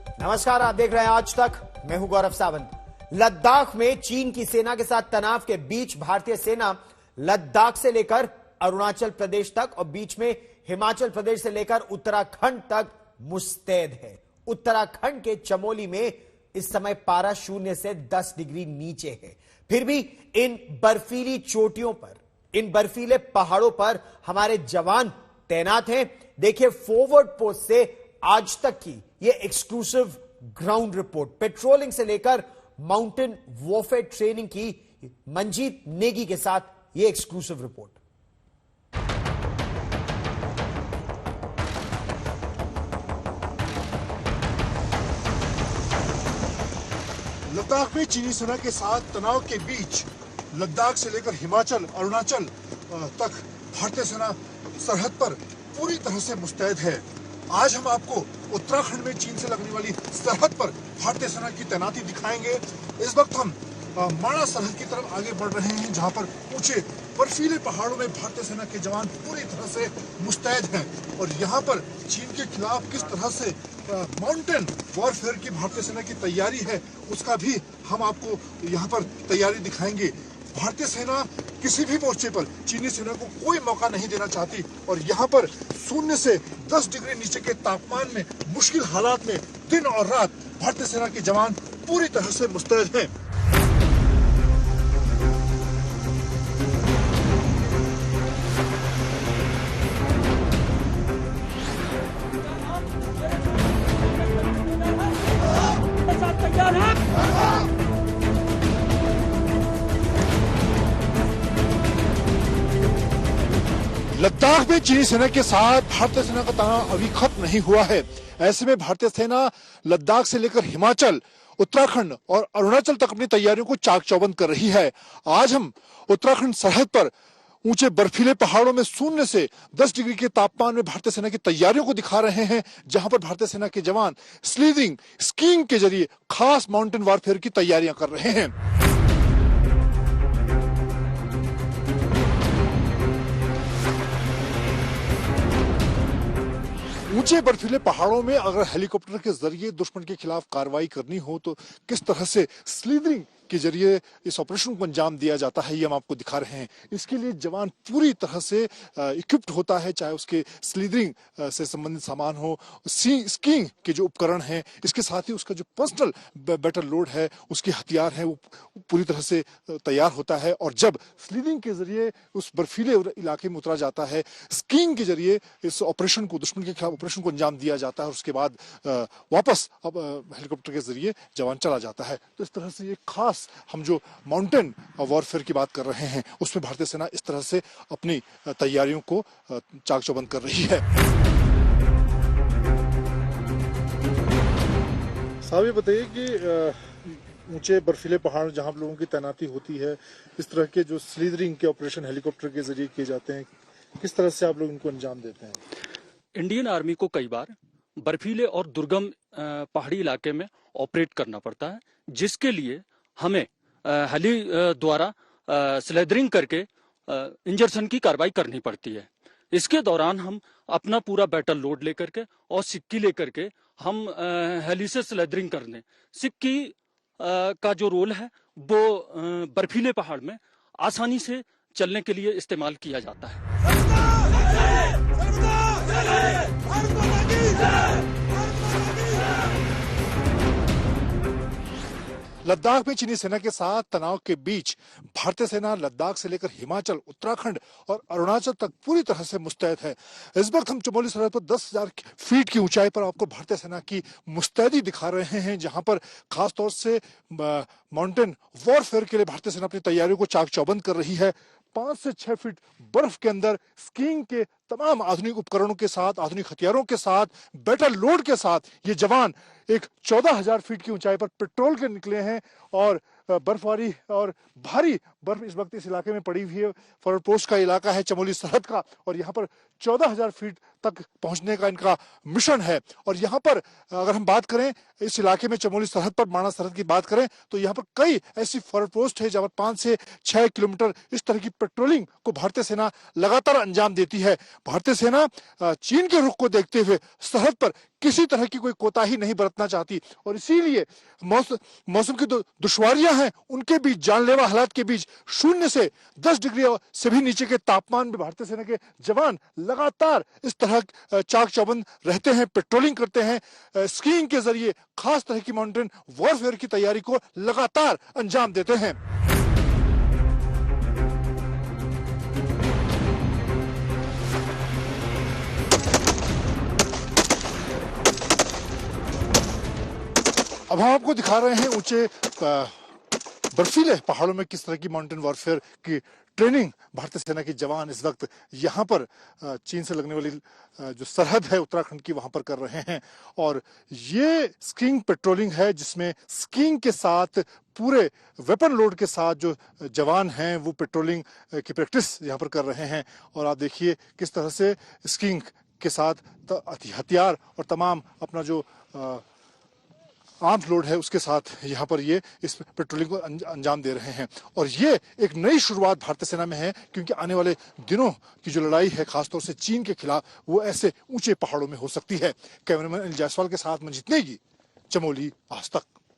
नमस्कार, आप देख रहे हैं आज तक। मैं हूं गौरव सावंत। लद्दाख में चीन की सेना के साथ तनाव के बीच भारतीय सेना लद्दाख से लेकर अरुणाचल प्रदेश तक और बीच में हिमाचल प्रदेश से लेकर उत्तराखंड तक मुस्तैद है। उत्तराखंड के चमोली में इस समय पारा शून्य से 10 डिग्री नीचे है। फिर भी इन बर्फीली चोटियों पर, इन बर्फीले पहाड़ों पर हमारे जवान तैनात हैं। देखिए फॉरवर्ड पोस्ट से आज तक की यह एक्सक्लूसिव ग्राउंड रिपोर्ट, पेट्रोलिंग से लेकर माउंटेन वॉरफेयर ट्रेनिंग की मंजीत नेगी के साथ यह एक्सक्लूसिव रिपोर्ट। लद्दाख में चीनी सेना के साथ तनाव के बीच लद्दाख से लेकर हिमाचल, अरुणाचल तक भारतीय सेना सरहद पर पूरी तरह से मुस्तैद है। आज हम आपको उत्तराखंड में चीन से लगने वाली सरहद पर भारतीय सेना की तैनाती दिखाएंगे। इस वक्त हम माणा सरहद की तरफ आगे बढ़ रहे हैं, जहां पर ऊंचे बर्फीले पहाड़ों में भारतीय सेना के जवान पूरी तरह से मुस्तैद हैं और यहां पर चीन के खिलाफ किस तरह से माउंटेन वॉरफेयर की भारतीय सेना की तैयारी है, उसका भी हम आपको यहां पर तैयारी दिखाएंगे। भारतीय सेना किसी भी मोर्चे पर चीनी सेना को कोई मौका नहीं देना चाहती और यहाँ पर शून्य से 10 डिग्री नीचे के तापमान में, मुश्किल हालात में दिन और रात भारतीय सेना के जवान पूरी तरह से मुस्तैद हैं। लद्दाख में चीनी सेना के साथ भारतीय सेना का तनाव अभी खत्म नहीं हुआ है। ऐसे में भारतीय सेना लद्दाख से लेकर हिमाचल, उत्तराखंड और अरुणाचल तक अपनी तैयारियों को चाक चौबंद कर रही है। आज हम उत्तराखंड सरहद पर ऊंचे बर्फीले पहाड़ों में शून्य से 10 डिग्री के तापमान में भारतीय सेना की तैयारियों को दिखा रहे हैं, जहां पर भारतीय सेना के जवान स्लीडिंग, स्कीइंग के जरिए खास माउंटेन वॉरफेयर की तैयारियां कर रहे हैं। ऊंचे बर्फीले पहाड़ों में अगर हेलीकॉप्टर के जरिए दुश्मन के खिलाफ कार्रवाई करनी हो तो किस तरह से स्लीदरिंग के जरिए इस ऑपरेशन को अंजाम दिया जाता है, ये हम आपको दिखा रहे हैं। इसके लिए जवान पूरी तरह से इक्विप्ड होता है, चाहे उसके स्लीदरिंग से संबंधित सामान हो, स्कीइंग के जो उपकरण हैं, इसके साथ ही उसका जो पर्सनल बैटल लोड है, उसके हथियार हैं, वो पूरी तरह से तैयार होता है। और जब स्लीडिंग के जरिए उस बर्फीले इलाके में उतरा जाता है, स्कीइंग के जरिए इस ऑपरेशन को, दुश्मन के खिलाफ ऑपरेशन को अंजाम दिया जाता है और उसके बाद वापस हेलीकॉप्टर के जरिए जवान चला जाता है। तो इस तरह से ये खास हम जो माउंटेन वॉरफेयर की बात कर रहे हैं, उसमें भारतीय सेना इस तरह से अपनी तैयारियों को चाक चौबंद कर रही है। साहब ये बताइए कि ऊंचे बर्फीले पहाड़ जहां आप लोगों की तैनाती होती है, इस तरह के जो स्लीदरिंग के ऑपरेशन हेलीकॉप्टर के जरिए किए जाते हैं, किस तरह से आप लोग इनको अंजाम देते हैं? इंडियन आर्मी को कई बार बर्फीले और दुर्गम पहाड़ी इलाके में ऑपरेट करना पड़ता है, जिसके लिए हमें हेली द्वारा स्लेदरिंग करके इंजर्शन की कार्रवाई करनी पड़ती है। इसके दौरान हम अपना पूरा बैटल लोड लेकर के और सिक्की लेकर के हम हेली से स्लेदरिंग कर लें। सिक्की का जो रोल है वो बर्फीले पहाड़ में आसानी से चलने के लिए इस्तेमाल किया जाता है। लद्दाख में चीनी सेना के साथ तनाव के बीच भारतीय सेना लद्दाख से लेकर हिमाचल, उत्तराखंड और अरुणाचल तक पूरी तरह से मुस्तैद है। इस वक्त हम चमोली सरहद पर 10,000 फीट की ऊंचाई पर आपको भारतीय सेना की मुस्तैदी दिखा रहे हैं, जहां पर खासतौर से माउंटेन वॉरफेयर के लिए भारतीय सेना अपनी तैयारियों को चाक चौबंद कर रही है। 5 से 6 फीट बर्फ के अंदर स्कीइंग के तमाम आधुनिक उपकरणों के साथ, आधुनिक हथियारों के साथ, बैटल लोड के साथ ये जवान एक 14,000 फीट की ऊंचाई पर पेट्रोल के निकले हैं और बर्फबारी और भारी बर्फ इस वक्त इस इलाके में पड़ी हुई है। फॉरवर्ड पोस्ट का इलाका है चमोली सरहद का और यहाँ पर 14,000 फीट तक पहुंचने का इनका मिशन है। और यहाँ पर अगर हम बात करें इस इलाके में चमोली सरहद पर माणा सरहद की बात करें तो यहाँ पर कई ऐसी फॉरवर्ड पोस्ट है जहाँ पर 5 से 6 किलोमीटर इस तरह की पेट्रोलिंग को भारतीय सेना लगातार अंजाम देती है। भारतीय सेना चीन के रुख को देखते हुए सरहद पर किसी तरह की कोई कोताही नहीं बरतना चाहती और इसीलिए मौसम की दुश्वारियां हैं उनके बीच, जानलेवा हालात के बीच 0 से 10 डिग्री से भी नीचे के तापमान में भारतीय सेना के जवान लगातार इस तरह चाक चौबंद रहते हैं, पेट्रोलिंग करते हैं, स्कीइंग के जरिए खास तरह की माउंटेन वॉरफेयर की तैयारी को लगातार अंजाम देते हैं। अब हम आपको दिखा रहे हैं ऊंचे बर्फीले पहाड़ों में किस तरह की माउंटेन वॉरफेयर की ट्रेनिंग भारतीय सेना के जवान इस वक्त यहाँ पर चीन से लगने वाली जो सरहद है उत्तराखंड की वहां पर कर रहे हैं। और ये स्कीइंग पेट्रोलिंग है जिसमें स्कीइंग के साथ पूरे वेपन लोड के साथ जो जवान हैं वो पेट्रोलिंग की प्रैक्टिस यहाँ पर कर रहे हैं। और आप देखिए किस तरह से स्कीइंग के साथ हथियार और तमाम अपना जो आर्म्स लोड है उसके साथ यहाँ पर ये इस पेट्रोलिंग को अंजाम दे रहे हैं। और ये एक नई शुरुआत भारतीय सेना में है क्योंकि आने वाले दिनों की जो लड़ाई है खासतौर से चीन के खिलाफ वो ऐसे ऊंचे पहाड़ों में हो सकती है। कैमरामैन अनिल जायसवाल के साथ मंजीत नेगी, चमोली, आज तक।